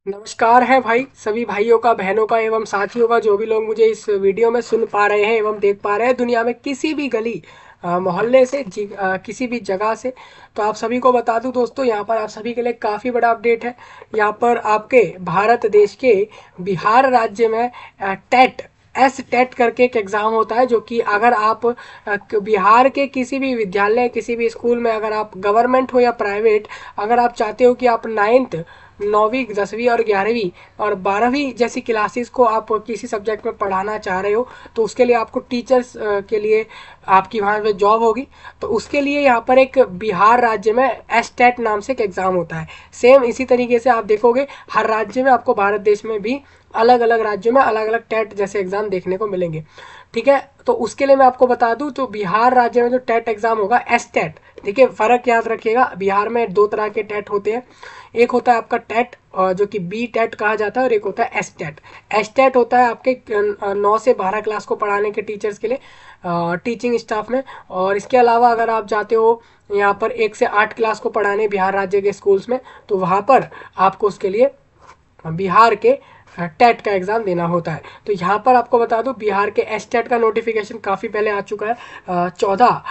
नमस्कार है भाई, सभी भाइयों का, बहनों का एवं साथियों का, जो भी लोग मुझे इस वीडियो में सुन पा रहे हैं एवं देख पा रहे हैं दुनिया में किसी भी गली मोहल्ले से किसी भी जगह से। तो आप सभी को बता दूं दोस्तों, यहाँ पर आप सभी के लिए काफ़ी बड़ा अपडेट है। यहाँ पर आपके भारत देश के बिहार राज्य में टेट एस टेट करके एक एग्ज़ाम होता है, जो कि अगर आप बिहार के किसी भी विद्यालय, किसी भी स्कूल में, अगर आप गवर्नमेंट हो या प्राइवेट, अगर आप चाहते हो कि आप नाइन्थ, 9वीं, 10वीं और 11वीं और 12वीं जैसी क्लासेस को आप किसी सब्जेक्ट में पढ़ाना चाह रहे हो, तो उसके लिए आपको टीचर्स के लिए आपकी वहाँ पे जॉब होगी। तो उसके लिए यहाँ पर एक बिहार राज्य में एसटेट नाम से एक एग्ज़ाम होता है। सेम इसी तरीके से आप देखोगे हर राज्य में आपको, भारत देश में भी अलग अलग राज्यों में अलग अलग टेट जैसे एग्ज़ाम देखने को मिलेंगे। ठीक है, तो उसके लिए मैं आपको बता दूं, तो बिहार राज्य में जो टेट एग्ज़ाम होगा एस टेट, देखिए फ़र्क याद रखिएगा, बिहार में दो तरह के टेट होते हैं। एक होता है आपका टेट जो कि बी टेट कहा जाता है, और एक होता है एस टेट। एस टेट होता है आपके 9 से 12 क्लास को पढ़ाने के टीचर्स के लिए, टीचिंग स्टाफ में। और इसके अलावा अगर आप जाते हो यहाँ पर 1 से 8 क्लास को पढ़ाने बिहार राज्य के स्कूल्स में, तो वहाँ पर आपको उसके लिए बिहार के टेट का एग्ज़ाम देना होता है। तो यहाँ पर आपको बता दूं, बिहार के एस टेट का नोटिफिकेशन काफ़ी पहले आ चुका है। 14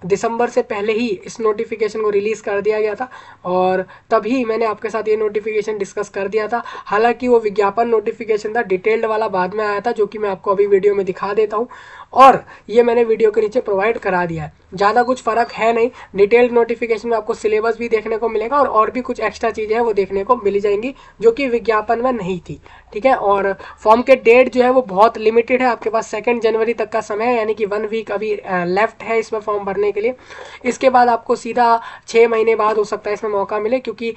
दिसंबर से पहले ही इस नोटिफिकेशन को रिलीज़ कर दिया गया था, और तभी मैंने आपके साथ ये नोटिफिकेशन डिस्कस कर दिया था। हालांकि वो विज्ञापन नोटिफिकेशन था, डिटेल्ड वाला बाद में आया था, जो कि मैं आपको अभी वीडियो में दिखा देता हूँ, और ये मैंने वीडियो के नीचे प्रोवाइड करा दिया है। ज़्यादा कुछ फ़र्क है नहीं। डिटेल्ड नोटिफिकेशन में आपको सिलेबस भी देखने को मिलेगा, और भी कुछ एक्स्ट्रा चीज़ें हैं वो देखने को मिल जाएंगी, जो कि विज्ञापन में नहीं थी। ठीक है, और फॉर्म के डेट जो है वो बहुत लिमिटेड है, आपके पास 2 जनवरी तक का समय है, यानी कि 1 वीक अभी लेफ्ट है इसमें फॉर्म भरने के लिए। इसके बाद आपको सीधा 6 महीने बाद हो सकता है इसमें मौका मिले, क्योंकि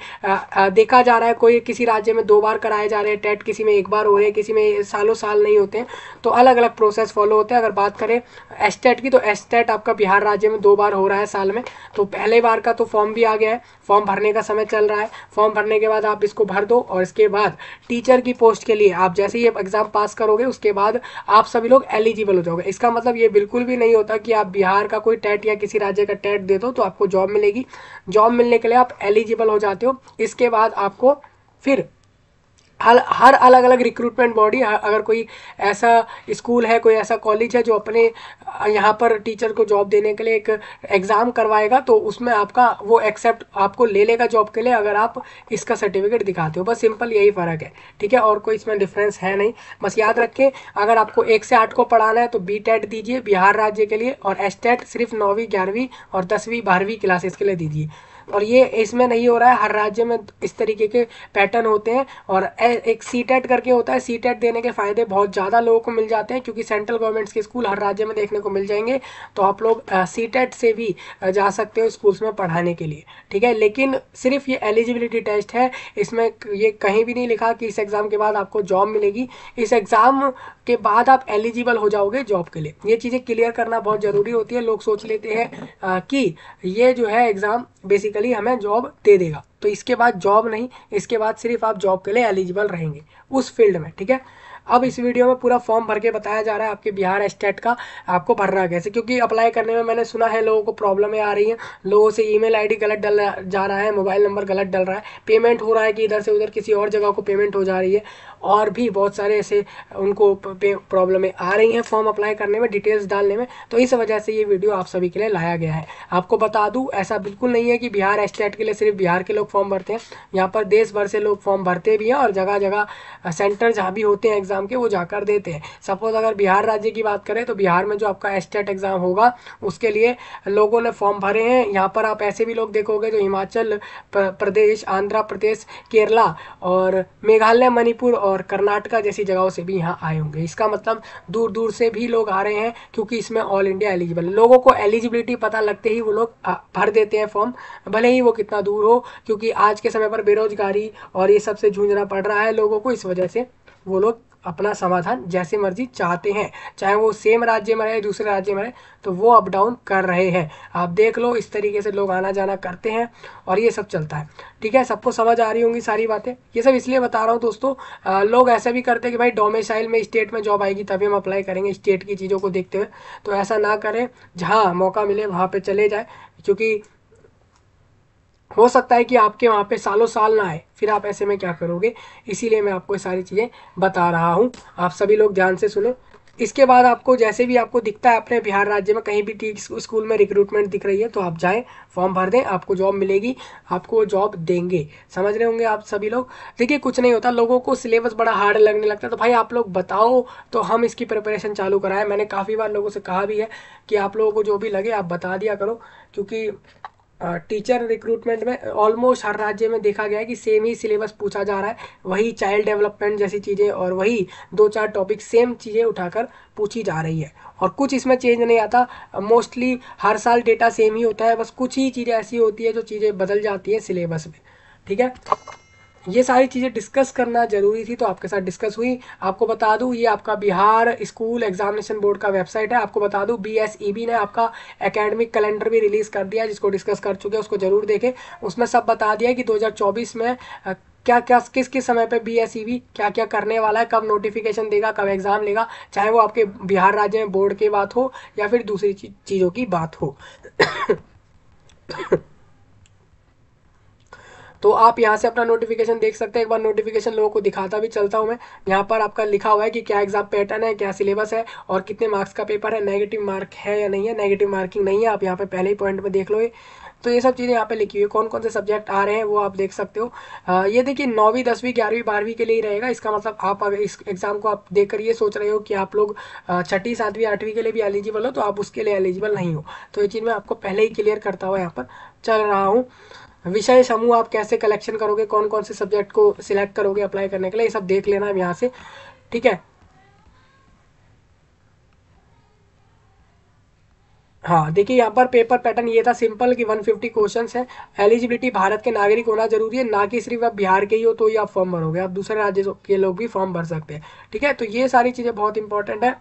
देखा जा रहा है कोई किसी राज्य में 2 बार कराए जा रहे हैं टेट, किसी में 1 बार हो रहे हैं, किसी में सालों साल नहीं होते हैं। तो अलग अलग प्रोसेस फॉलो होते हैं। अगर बात करें एसटेट की, तो एसटेट आपका बिहार राज्य में 2 बार हो रहा है साल में। तो पहले बार का तो फॉर्म भी आ गया है, फॉर्म भरने का समय चल रहा है। फॉर्म भरने के बाद आप इसको भर दो, और इसके बाद टीचर की पोस्ट के लिए आप जैसे ही एग्ज़ाम पास करोगे, उसके बाद आप सभी लोग एलिजिबल हो जाओगे। इसका मतलब ये बिल्कुल भी नहीं होता कि आप बिहार का कोई टेट या किसी राज्य का टेट दे दो तो आपको जॉब मिलेगी। जॉब मिलने के लिए आप एलिजिबल हो जाते हो। इसके बाद आपको फिर हर अलग अलग रिक्रूटमेंट बॉडी, अगर कोई ऐसा स्कूल है, कोई ऐसा कॉलेज है जो अपने यहाँ पर टीचर को जॉब देने के लिए एक एग्ज़ाम करवाएगा, तो उसमें आपका वो एक्सेप्ट आपको ले लेगा जॉब के लिए, अगर आप इसका सर्टिफिकेट दिखाते हो। बस सिंपल यही फ़र्क है। ठीक है, और कोई इसमें डिफरेंस है नहीं। बस याद रखें, अगर आपको 1 से 8 को पढ़ाना है तो बी टेट दीजिए बिहार राज्य के लिए, और एस टेट सिर्फ 9वीं, 11वीं और 10वीं, 12वीं क्लासेस के लिए दीजिए। और ये इसमें नहीं हो रहा है, हर राज्य में इस तरीके के पैटर्न होते हैं। और एक सी टेट करके होता है, सी टेट देने के फ़ायदे बहुत ज़्यादा लोगों को मिल जाते हैं, क्योंकि सेंट्रल गवर्नमेंट्स के स्कूल हर राज्य में देखने को मिल जाएंगे। तो आप लोग सी टेट से भी जा सकते हो स्कूल्स में पढ़ाने के लिए। ठीक है, लेकिन सिर्फ ये एलिजिबिलिटी टेस्ट है, इसमें ये कहीं भी नहीं लिखा कि इस एग्ज़ाम के बाद आपको जॉब मिलेगी। इस एग्ज़ाम के बाद आप एलिजिबल हो जाओगे जॉब के लिए। ये चीज़ें क्लियर करना बहुत ज़रूरी होती है। लोग सोच लेते हैं कि ये जो है एग्ज़ाम बेसिकली हमें जॉब दे देगा, तो इसके बाद जॉब नहीं, इसके बाद सिर्फ आप जॉब के लिए एलिजिबल रहेंगे उस फील्ड में। ठीक है, अब इस वीडियो में पूरा फॉर्म भर के बताया जा रहा है आपके बिहार स्टेट का आपको भरना कैसे, क्योंकि अप्लाई करने में मैंने सुना है लोगों को प्रॉब्लमें आ रही हैं। लोगों से ईमेल आईडी गलत डल जा रहा है, मोबाइल नंबर गलत डल रहा है, पेमेंट हो रहा है कि इधर से उधर किसी और जगह को पेमेंट हो जा रही है, और भी बहुत सारे ऐसे उनको प्रॉब्लमें आ रही हैं फॉर्म अप्लाई करने में, डिटेल्स डालने में। तो इस वजह से ये वीडियो आप सभी के लिए लाया गया है। आपको बता दूं, ऐसा बिल्कुल नहीं है कि बिहार स्टेट के लिए सिर्फ बिहार के लोग फॉर्म भरते हैं। यहाँ पर देश भर से लोग फॉर्म भरते भी हैं, और जगह जगह सेंटर जहाँ भी होते हैं एग्ज़ाम के, वो जाकर देते हैं। सपोज अगर बिहार राज्य की बात करें, तो बिहार में जो आपका स्टेट एग्ज़ाम होगा उसके लिए लोगों ने फॉर्म भरे हैं। यहाँ पर आप ऐसे भी लोग देखोगे जो हिमाचल प्रदेश, आंध्र प्रदेश, केरला और मेघालय, मणिपुर और कर्नाटका जैसी जगहों से भी यहाँ आए होंगे। इसका मतलब दूर दूर से भी लोग आ रहे हैं, क्योंकि इसमें ऑल इंडिया एलिजिबल है। लोगों को एलिजिबिलिटी पता लगते ही वो लोग भर देते हैं फॉर्म, भले ही वो कितना दूर हो, क्योंकि आज के समय पर बेरोजगारी और ये सबसे जूझना पड़ रहा है लोगों को। इस वजह से वो लोग अपना समाधान जैसे मर्जी चाहते हैं, चाहे वो सेम राज्य में रहे, दूसरे राज्य में रहे, तो वो अप डाउन कर रहे हैं। आप देख लो, इस तरीके से लोग आना जाना करते हैं, और ये सब चलता है। ठीक है, सबको समझ आ रही होंगी सारी बातें। ये सब इसलिए बता रहा हूँ दोस्तों, लोग ऐसा भी करते हैं कि भाई डोमिसाइल में स्टेट में जॉब आएगी तभी हम अप्लाई करेंगे, स्टेट की चीज़ों को देखते हुए। तो ऐसा ना करें, जहाँ मौका मिले वहाँ पे चले जाए, क्योंकि हो सकता है कि आपके वहाँ पे सालों साल ना आए, फिर आप ऐसे में क्या करोगे। इसीलिए मैं आपको ये सारी चीज़ें बता रहा हूँ, आप सभी लोग ध्यान से सुनो। इसके बाद आपको जैसे भी आपको दिखता है अपने बिहार राज्य में कहीं भी टी स्कूल में रिक्रूटमेंट दिख रही है तो आप जाएं, फॉर्म भर दें, आपको जॉब मिलेगी, आपको वो जॉब देंगे। समझ रहे होंगे आप सभी लोग। देखिए कुछ नहीं होता, लोगों को सिलेबस बड़ा हार्ड लगने लगता है, तो भाई आप लोग बताओ तो हम इसकी प्रिपरेशन चालू कराएं। मैंने काफ़ी बार लोगों से कहा भी है कि आप लोगों को जो भी लगे आप बता दिया करो, क्योंकि टीचर रिक्रूटमेंट में ऑलमोस्ट हर राज्य में देखा गया है कि सेम ही सिलेबस पूछा जा रहा है, वही चाइल्ड डेवलपमेंट जैसी चीज़ें और वही दो चार टॉपिक सेम चीज़ें उठाकर पूछी जा रही है, और कुछ इसमें चेंज नहीं आता। मोस्टली हर साल डेटा सेम ही होता है, बस कुछ ही चीज़ें ऐसी होती है जो चीज़ें बदल जाती है सिलेबस में। ठीक है, ये सारी चीज़ें डिस्कस करना जरूरी थी तो आपके साथ डिस्कस हुई। आपको बता दूं ये आपका बिहार स्कूल एग्जामिनेशन बोर्ड का वेबसाइट है। आपको बता दूं BSEB ने आपका एकेडमिक कैलेंडर भी रिलीज़ कर दिया है, जिसको डिस्कस कर चुके हैं उसको जरूर देखें। उसमें सब बता दिया है कि 2024 में क्या क्या किस किस समय पे BSEB क्या क्या करने वाला है, कब नोटिफिकेशन देगा, कब एग्ज़ाम लेगा, चाहे वो आपके बिहार राज्य में बोर्ड की बात हो या फिर दूसरी चीज़ों की बात हो। तो आप यहाँ से अपना नोटिफिकेशन देख सकते हैं। एक बार नोटिफिकेशन लोगों को दिखाता भी चलता हूँ मैं। यहाँ पर आपका लिखा हुआ है कि क्या एग्जाम पैटर्न है, क्या सिलेबस है और कितने मार्क्स का पेपर है, नेगेटिव मार्क है या नहीं है। नेगेटिव मार्किंग नहीं है, आप यहाँ पे पहले ही पॉइंट में देख लो ये। तो ये सब चीज़ें यहाँ पे लिखी हुई है, कौन कौन से सब्जेक्ट आ रहे हैं वो आप देख सकते हो। ये देखिए 9वीं 10वीं 11वीं 12वीं के लिए ही रहेगा। इसका मतलब आप अगर इस एग्ज़ाम को आप देख कर ये सोच रहे हो कि आप लोग 6ठी 7वीं 8वीं के लिए भी एलिजिबल हो, तो आप उसके लिए एलिजिबल नहीं हो। तो ये चीज़ मैं आपको पहले ही क्लियर करता हुआ यहाँ पर चल रहा हूँ। विषय समूह आप कैसे कलेक्शन करोगे, कौन कौन से सब्जेक्ट को सिलेक्ट करोगे अप्लाई करने के लिए, ये सब देख लेना है यहाँ से। ठीक है, हाँ देखिए यहाँ पर पेपर पैटर्न ये था सिंपल कि 150 क्वेश्चंस है। एलिजिबिलिटी भारत के नागरिक होना जरूरी है, ना कि सिर्फ आप बिहार के ही हो तो ही आप फॉर्म भरोगे, आप दूसरे राज्य के लोग भी फॉर्म भर सकते हैं। ठीक है, तो ये सारी चीज़ें बहुत इंपॉर्टेंट है।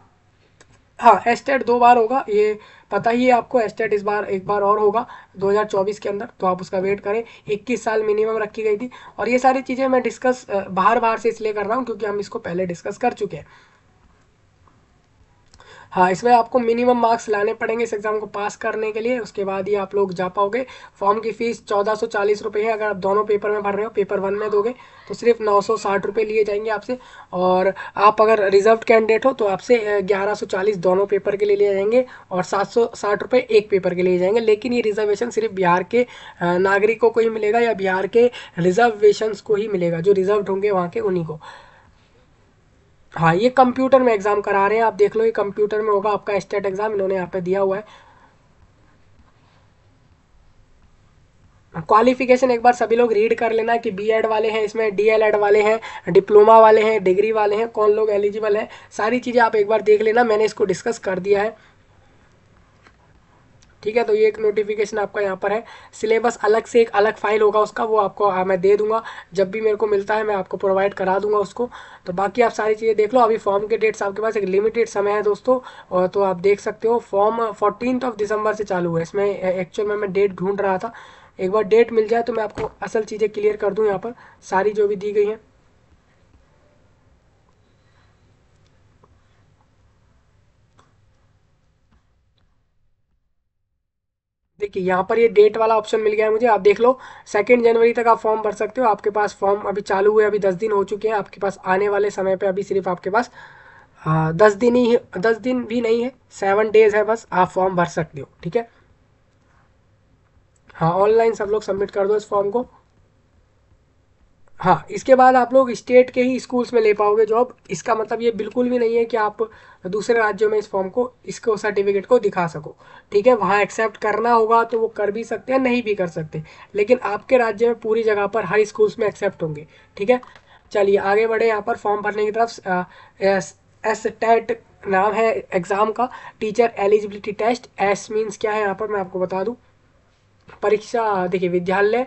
हाँ एस्टेट 2 बार होगा, ये पता ही है आपको। एस्टेट इस बार एक बार और होगा 2024 के अंदर, तो आप उसका वेट करें। 21 साल मिनिमम रखी गई थी। और ये सारी चीज़ें मैं डिस्कस बाहर बाहर से इसलिए कर रहा हूँ क्योंकि हम इसको पहले डिस्कस कर चुके हैं। हाँ इसमें आपको मिनिमम मार्क्स लाने पड़ेंगे इस एग्ज़ाम को पास करने के लिए, उसके बाद ही आप लोग जा पाओगे। फॉर्म की फ़ीस 1440 रुपये है। अगर आप दोनों पेपर में भर रहे हो, पेपर 1 में दोगे तो सिर्फ 960 रुपये लिए जाएंगे आपसे। और आप अगर रिजर्व कैंडिडेट हो तो आपसे 1140 दोनों पेपर के लिए लिए जाएंगे और 760 रुपये एक पेपर के लिए जाएंगे। लेकिन ये रिजर्वेशन सिर्फ बिहार के नागरिकों को ही मिलेगा या बिहार के रिजर्वेशंस को ही मिलेगा, जो रिजर्व होंगे वहाँ के उन्हीं को। हाँ ये कंप्यूटर में एग्जाम करा रहे हैं, आप देख लो ये कंप्यूटर में होगा आपका स्टेट एग्जाम, इन्होंने यहाँ पे दिया हुआ है। क्वालिफिकेशन एक बार सभी लोग रीड कर लेना कि B.Ed वाले हैं इसमें, DL.Ed वाले हैं, डिप्लोमा वाले हैं, डिग्री वाले हैं, कौन लोग एलिजिबल हैं। सारी चीज़ें आप एक बार देख लेना, मैंने इसको डिस्कस कर दिया है। ठीक है, तो ये एक नोटिफिकेशन आपका यहाँ पर है। सिलेबस अलग से एक अलग फाइल होगा उसका, वो आपको मैं दे दूंगा, जब भी मेरे को मिलता है मैं आपको प्रोवाइड करा दूंगा उसको। तो बाकी आप सारी चीज़ें देख लो। अभी फॉर्म के डेट्स आपके पास एक लिमिटेड समय है दोस्तों, और तो आप देख सकते हो फॉर्म 14 दिसंबर से चालू है। इसमें एक्चुअल में मैं डेट ढूंढ रहा था, एक बार डेट मिल जाए तो मैं आपको असल चीज़ें क्लियर कर दूँ यहाँ पर सारी जो भी दी गई हैं। देखिए यहाँ पर ये डेट वाला ऑप्शन मिल गया है मुझे, आप देख लो। 2 जनवरी तक आप फॉर्म भर सकते हो। आपके पास फॉर्म अभी चालू हुए अभी 10 दिन हो चुके हैं, आपके पास आने वाले समय पे अभी सिर्फ आपके पास 10 दिन ही है, 10 दिन भी नहीं है, 7 डेज है बस, आप फॉर्म भर सकते हो। ठीक है, हाँ ऑनलाइन सब लोग सबमिट कर दो इस फॉर्म को। हाँ इसके बाद आप लोग स्टेट के ही स्कूल्स में ले पाओगे जॉब। इसका मतलब ये बिल्कुल भी नहीं है कि आप दूसरे राज्यों में इस फॉर्म को इसको सर्टिफिकेट को दिखा सको। ठीक है, वहाँ एक्सेप्ट करना होगा तो वो कर भी सकते हैं, नहीं भी कर सकते, लेकिन आपके राज्य में पूरी जगह पर हर स्कूल्स में एक्सेप्ट होंगे। ठीक है, चलिए आगे बढ़े यहाँ पर फॉर्म भरने की तरफ। एस टेट नाम है एग्ज़ाम का, teacher eligibility test. S means क्या है यहाँ पर मैं आपको बता दूँ। परीक्षा देखिए विद्यालय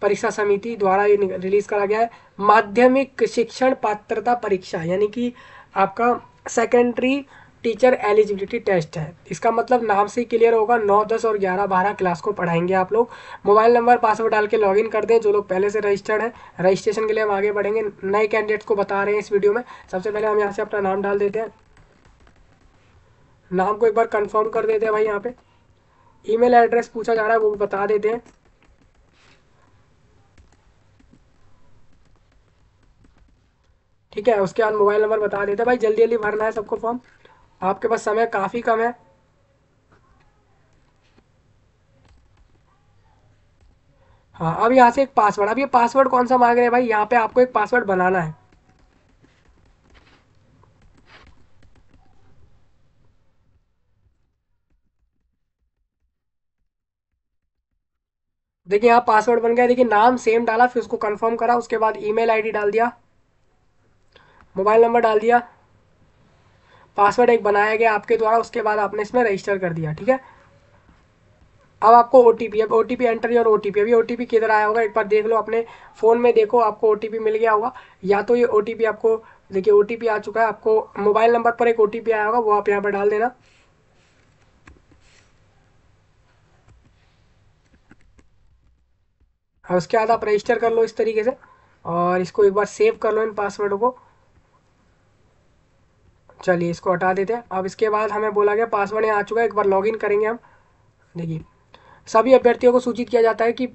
परीक्षा समिति द्वारा ये रिलीज करा गया है। माध्यमिक शिक्षण पात्रता परीक्षा, यानी कि आपका सेकेंडरी टीचर एलिजिबिलिटी टेस्ट है। इसका मतलब नाम से ही क्लियर होगा, 9 10 और 11 12 क्लास को पढ़ाएंगे आप लोग। मोबाइल नंबर पासवर्ड डाल के लॉगिन कर दें जो लोग पहले से रजिस्टर्ड हैं। रजिस्ट्रेशन के लिए हम आगे बढ़ेंगे, नए कैंडिडेट्स को बता रहे हैं इस वीडियो में। सबसे पहले हम यहाँ से अपना नाम डाल देते हैं, नाम को एक बार कंफर्म कर देते हैं भाई। यहाँ पे ईमेल एड्रेस पूछा जा रहा है, वो भी बता देते हैं। ठीक है, उसके बाद मोबाइल नंबर बता देते हैं भाई, जल्दी जल्दी भरना है सबको फॉर्म, आपके पास समय काफ़ी कम है। हाँ, अब यहाँ से एक पासवर्ड, अब ये पासवर्ड कौन सा मांग रहे हैं भाई, यहाँ पे आपको एक पासवर्ड बनाना है। देखिए यहाँ पासवर्ड बन गया, देखिए नाम सेम डाला, फिर उसको कंफर्म करा, उसके बाद ईमेल आईडी डाल दिया, मोबाइल नंबर डाल दिया, पासवर्ड एक बनाया गया आपके द्वारा, उसके बाद आपने इसमें रजिस्टर कर दिया। ठीक है, अब आपको ओटीपी, अब ओटीपी एंटर और ओटीपी, अभी ओटीपी किधर आया होगा एक बार देख लो अपने फ़ोन में, देखो आपको ओटीपी मिल गया होगा, या तो ये ओटीपी आपको, देखिए ओटीपी आ चुका है, आपको मोबाइल नंबर पर एक ओटीपी आया होगा, वो आप यहाँ पर डाल देना। और उसके बाद आप रजिस्टर कर लो इस तरीके से, और इसको एक बार सेव कर लो इन पासवर्डों को। चलिए इसको हटा देते हैं। अब इसके बाद हमें बोला गया पासवर्ड यहाँ आ चुका है, एक बार लॉगिन करेंगे हम। देखिए सभी अभ्यर्थियों को सूचित किया जाता है कि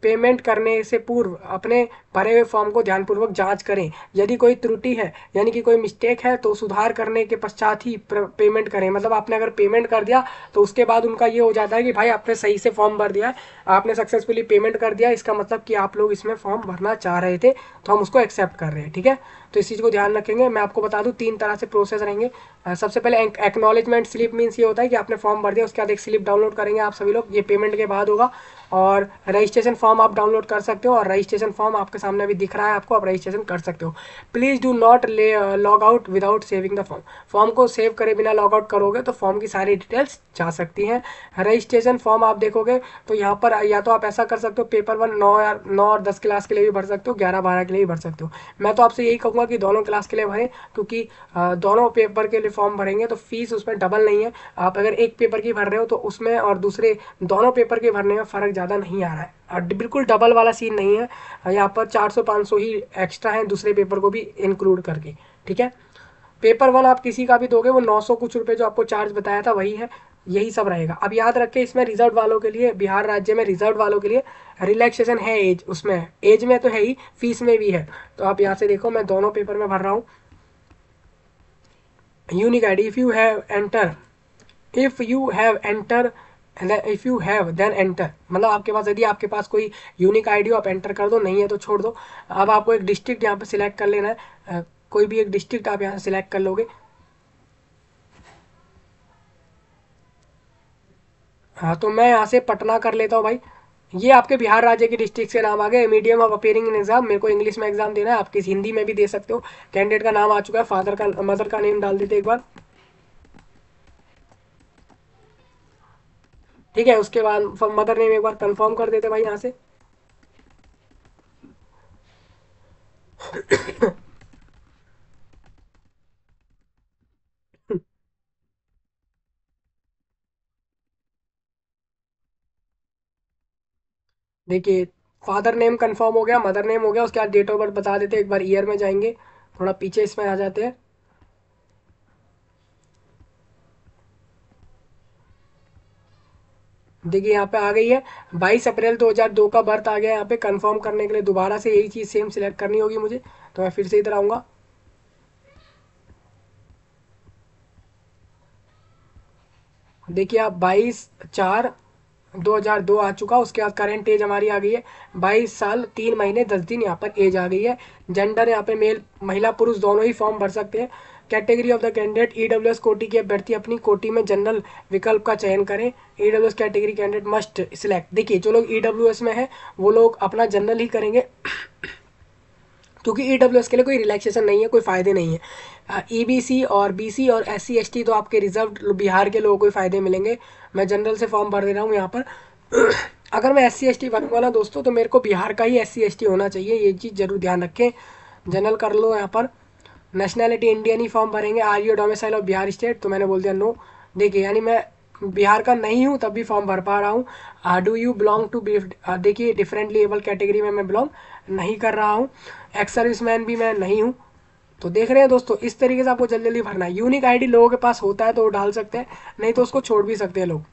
पेमेंट करने से पूर्व अपने भरे हुए फॉर्म को ध्यानपूर्वक जांच करें, यदि कोई त्रुटि है यानी कि कोई मिस्टेक है तो सुधार करने के पश्चात ही पेमेंट करें। मतलब आपने अगर पेमेंट कर दिया तो उसके बाद उनका ये हो जाता है कि भाई आपने सही से फॉर्म भर दिया है, आपने सक्सेसफुली पेमेंट कर दिया, इसका मतलब कि आप लोग इसमें फॉर्म भरना चाह रहे थे, तो हम उसको एक्सेप्ट कर रहे हैं। ठीक है, तो इस चीज़ को ध्यान रखेंगे। मैं आपको बता दूं 3 तरह से प्रोसेस रहेंगे। सबसे पहले एक्नॉलेजमेंट स्लिप मीन्स ये होता है कि आपने फॉर्म भर दिया, उसके बाद एक स्लिप डाउनलोड करेंगे आप सभी लोग, ये पेमेंट के बाद होगा। और रजिस्ट्रेशन फॉर्म आप डाउनलोड कर सकते हो, और रजिस्ट्रेशन फॉर्म आपके सामने अभी दिख रहा है आपको, आप रजिस्ट्रेशन कर सकते हो। Please do not log out without saving the form, form को सेव करे बिना लॉग आउट करोगे तो फॉर्म की सारी डिटेल्स जा सकती हैं। रजिस्ट्रेशन फॉर्म आप देखोगे तो यहाँ पर या तो आप ऐसा कर सकते हो, पेपर 1 9 और 10 क्लास के लिए भी भर सकते हो, 11 12 के लिए भी भर सकते हो। मैं तो आपसे यही कहूँगा कि दोनों क्लास के लिए भरें, क्योंकि दोनों पेपर के लिए फॉर्म भरेंगे तो फीस उसमें डबल नहीं है। आप अगर एक पेपर की भर रहे हो तो उसमें और दूसरे दोनों पेपर के भरने में फ़र्क ज़्यादा नहीं आ रहा है, और बिल्कुल डबल वाला सीन नहीं है। यहाँ पर 400 500 ही एक्स्ट्रा है दूसरे पेपर को भी इंक्लूड करके। ठीक है, पेपर 1 आप किसी का भी दोगे वो 900 कुछ रुपये जो आपको चार्ज बताया था वही है, यही सब रहेगा। अब याद रखें इसमें रिजर्व वालों के लिए, बिहार राज्य में रिजर्व वालों के लिए रिलैक्सेशन है, एज उसमें है, एज में तो है ही, फीस में भी है। तो आप यहाँ से देखो मैं दोनों पेपर में भर रहा हूँ। Unique I D, if you have enter if you have then enter, मतलब आपके पास यदि आपके पास कोई यूनिक आईडी हो आप एंटर कर दो, नहीं है तो छोड़ दो। अब आपको एक डिस्ट्रिक्ट यहाँ पे सिलेक्ट कर लेना है, कोई भी एक डिस्ट्रिक्ट आप यहाँ से सिलेक्ट कर लोगे। हाँ, तो मैं यहाँ से पटना कर लेता हूँ भाई। ये आपके बिहार राज्य की डिस्ट्रिक्ट के नाम आ गए। Medium of appearing in exam, मेरे को इंग्लिश में एग्जाम देना है, आप किसी हिंदी में भी दे सकते हो। कैंडिडेट का नाम आ चुका है, फादर का मदर का नेम डाल देते एक बार। ठीक है, उसके बाद मदर नेम एक बार कंफर्म कर देते भाई यहाँ से। देखिए फादर नेम कंफर्म हो गया, मदर नेम हो गया, उसके बाद डेट ऑफ बर्थ बता देते, एक बार ईयर में जाएंगे, थोड़ा पीछे इसमें आ जाते हैं। देखिए यहाँ पे आ गई है, 22 अप्रैल 2002 का बर्थ आ गया यहाँ पे। कंफर्म करने के लिए दोबारा से यही चीज़ सेम सिलेक्ट करनी होगी मुझे, तो मैं फिर से इधर आऊँगा। देखिए आप 22/4/2002 आ चुका, उसके बाद करेंट एज हमारी आ गई है 22 साल 3 महीने 10 दिन, यहाँ पर एज आ गई है। जेंडर यहाँ पे मेल महिला पुरुष दोनों ही फॉर्म भर सकते हैं। Category of the candidate EWS कोटी के अभ्यर्थी अपनी कोटी में जनरल विकल्प का चयन करें। EWS category candidate must select, देखिए जो लोग ईडब्ल्यूएस में है वो लोग अपना जनरल ही करेंगे, क्योंकि ईडब्ल्यूएस के लिए कोई रिलैक्सेशन नहीं है, कोई फ़ायदे नहीं है। ईबीसी और बीसी और एससी एसटी तो आपके रिजर्व बिहार के लोगों को ही फ़ायदे मिलेंगे। मैं जनरल से फॉर्म भर दे रहा हूँ यहाँ पर। अगर मैं एससी एसटी बनूंगा ना दोस्तों, तो मेरे को बिहार का ही एससी एसटी होना चाहिए, ये चीज़ जरूर ध्यान रखें। जनरल कर लो यहाँ पर। नेशनैलिटी इंडियन ही फॉर्म भरेंगे। Are you domicile of Bihar state, तो मैंने बोल दिया नो। देखिए यानी मैं बिहार का नहीं हूँ तब भी फॉर्म भर पा रहा हूँ। डू यू बिलोंग टू, देखिए डिफरेंटली एबल कैटेगरी में मैं बिलोंग नहीं कर रहा हूँ। एक्स सर्विस मैन भी मैं नहीं हूँ। तो देख रहे हैं दोस्तों, इस तरीके से आपको जल्दी जल्दी भरना है। यूनिक आईडी लोगों के पास होता है तो वो डाल सकते हैं, नहीं तो उसको छोड़ भी सकते हैं लोग।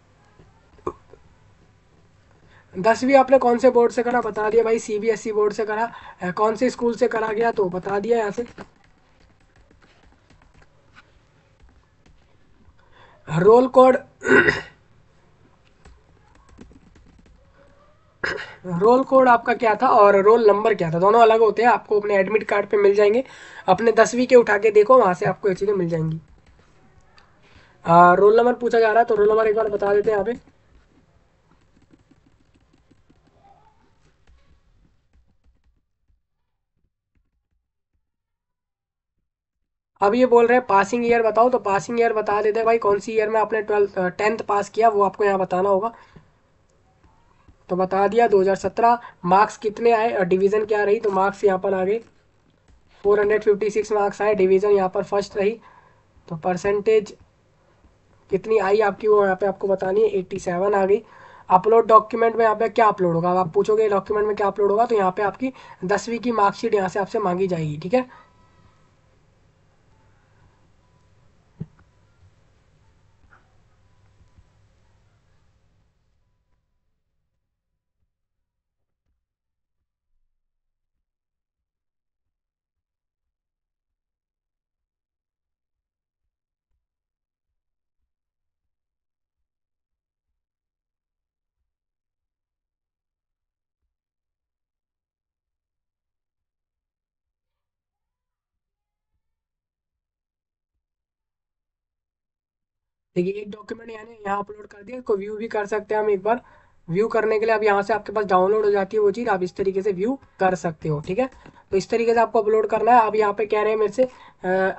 10वीं आपने कौन से बोर्ड से करा बता दिया भाई, सीबीएसई बोर्ड से करा। कौन से स्कूल से करा गया तो बता दिया यहाँ से। रोल कोड रोल कोड आपका क्या था और रोल नंबर क्या था, दोनों अलग होते हैं, आपको अपने एडमिट कार्ड पे मिल जाएंगे। अपने 10वीं के उठा के देखो, वहां से आपको ये चीज़ें मिल जाएंगी। रोल नंबर पूछा जा रहा है, तो रोल नंबर एक बार बता देते हैं यहाँ पे। अब ये बोल रहे हैं पासिंग ईयर बताओ, तो पासिंग ईयर बता देते हैं भाई, कौन सी ईयर में आपने 10th पास किया वो आपको यहाँ बताना होगा। तो बता दिया 2017। मार्क्स कितने आए और डिवीज़न क्या रही, तो मार्क्स यहाँ पर आ गए 456 मार्क्स आए, डिवीज़न यहाँ पर फर्स्ट रही। तो परसेंटेज कितनी आई आपकी वो यहाँ पे आपको बतानी है, 87 आ गई। अपलोड डॉक्यूमेंट में यहाँ पे क्या अपलोड होगा, अब आप पूछोगे डॉक्यूमेंट में क्या अपलोड होगा, तो यहाँ पे आपकी 10वीं की मार्कशीट यहाँ से आपसे मांगी जाएगी, ठीक है। देखिए एक डॉक्यूमेंट यानी यहाँ अपलोड कर दिया, इसको व्यू भी कर सकते हैं हम एक बार। व्यू करने के लिए अब यहाँ से आपके पास डाउनलोड हो जाती है वो चीज़, आप इस तरीके से व्यू कर सकते हो, ठीक है। तो इस तरीके से आपको अपलोड करना है। अब यहाँ पे कह रहे हैं मेरे से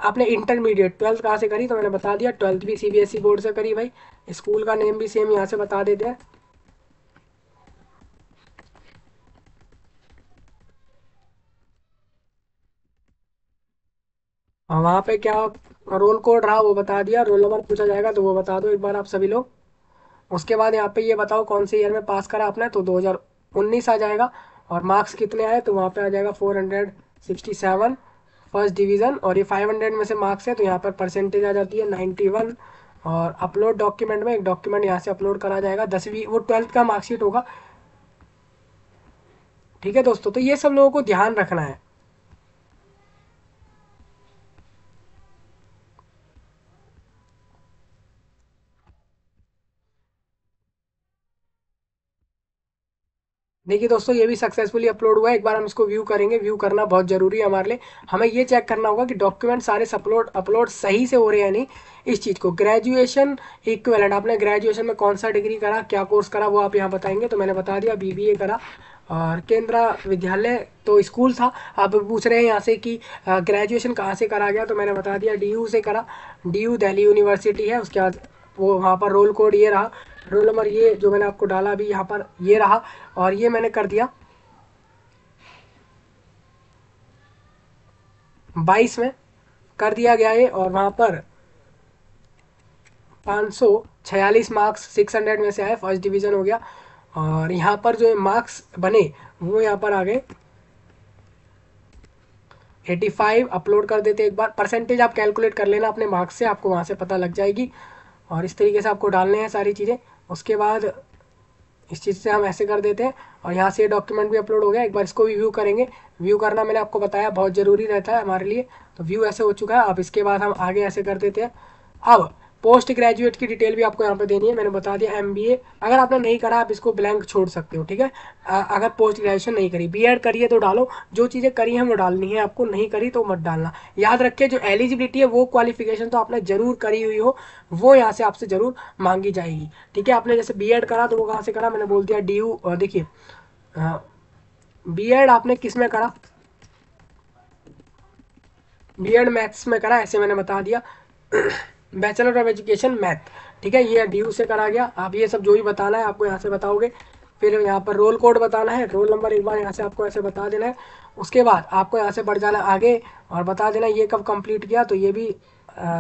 आपने इंटरमीडिएट 12th कहाँ से करी, तो मैंने बता दिया 12th भी सीबीएसई बोर्ड से करी भाई। स्कूल का नेम भी सेम यहाँ से बता देते हैं। और वहाँ पे क्या रोल कोड रहा वो बता दिया, रोल नंबर पूछा जाएगा तो वो बता दो एक बार आप सभी लोग। उसके बाद यहाँ पे ये बताओ कौन से ईयर में पास करा आपने, तो 2019 आ जाएगा। और मार्क्स कितने आए, तो वहाँ पे आ जाएगा 467 फर्स्ट डिवीज़न। और ये 500 में से मार्क्स है, तो यहाँ पर परसेंटेज आ जाती है 91। और अपलोड डॉक्यूमेंट में एक डॉक्यूमेंट यहाँ से अपलोड करा जाएगा, 10वीं वो 12th का मार्कशीट होगा, ठीक है दोस्तों। तो ये सब लोगों को ध्यान रखना है। देखिए दोस्तों ये भी सक्सेसफुली अपलोड हुआ है, एक बार हम इसको व्यू करेंगे, व्यू करना बहुत जरूरी है हमारे लिए। हमें ये चेक करना होगा कि डॉक्यूमेंट सारे अपलोड अपलोड सही से हो रहे हैं या नहीं। इस चीज़ को ग्रेजुएशन इक्विवेलेंट, आपने ग्रेजुएशन में कौन सा डिग्री करा, क्या कोर्स करा, वो आप यहाँ बताएंगे। तो मैंने बता दिया बीबीए करा। और केंद्रीय विद्यालय तो स्कूल था। आप पूछ रहे हैं यहाँ से कि ग्रेजुएशन कहाँ से करा गया, तो मैंने बता दिया डीयू से करा। डीयू दिल्ली यूनिवर्सिटी है। उसके बाद वो वहाँ पर रोल कोड ये रहा, रोल नंबर ये जो मैंने आपको डाला अभी यहाँ पर ये रहा। और ये मैंने कर दिया 22 में कर दिया गया ये। और वहाँ पर 546 मार्क्स 600 में से आए, फर्स्ट डिवीज़न हो गया। और यहाँ पर जो मार्क्स बने वो यहाँ पर आ गए 85। अपलोड कर देते एक बार, परसेंटेज आप कैलकुलेट कर लेना अपने मार्क्स से, आपको वहाँ से पता लग जाएगी। और इस तरीके से आपको डालने हैं सारी चीज़ें। उसके बाद इस चीज़ से हम ऐसे कर देते हैं। और यहाँ से ये डॉक्यूमेंट भी अपलोड हो गया, एक बार इसको भी व्यू करेंगे। व्यू करना मैंने आपको बताया बहुत ज़रूरी रहता है हमारे लिए। तो व्यू ऐसे हो चुका है। अब इसके बाद हम आगे ऐसे कर देते हैं। अब पोस्ट ग्रेजुएट की डिटेल भी आपको यहाँ पे देनी है, मैंने बता दिया एमबीए। अगर आपने नहीं करा आप इसको ब्लैंक छोड़ सकते हो, ठीक है। अगर पोस्ट ग्रेजुएशन नहीं करी, बीएड करिए तो डालो, जो चीज़ें करी हैं वो डालनी है आपको, नहीं करी तो मत डालना। याद रखिए जो एलिजिबिलिटी है वो क्वालिफिकेशन तो आपने जरूर करी हुई हो, वो यहाँ से आपसे जरूर मांगी जाएगी, ठीक है। आपने जैसे बीएड करा तो वो कहाँ से करा, मैंने बोल दिया डीयू। देखिए बीएड आपने किस में करा, बीएड मैथ्स में करा, ऐसे मैंने बता दिया। बैचलर ऑफ एजुकेशन मैथ, ठीक है, ये डी से करा गया। आप ये सब जो भी बताना है आपको यहाँ से बताओगे। फिर यहाँ पर रोल कोड बताना है, रोल नंबर एक बार यहाँ से आपको ऐसे बता देना है। उसके बाद आपको यहाँ से बढ़ जाना आगे और बता देना ये कब कंप्लीट किया, तो ये भी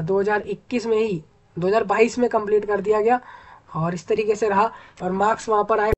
2021 में ही 2022 में कंप्लीट कर दिया गया। और इस तरीके से रहा। और मार्क्स वहाँ पर आए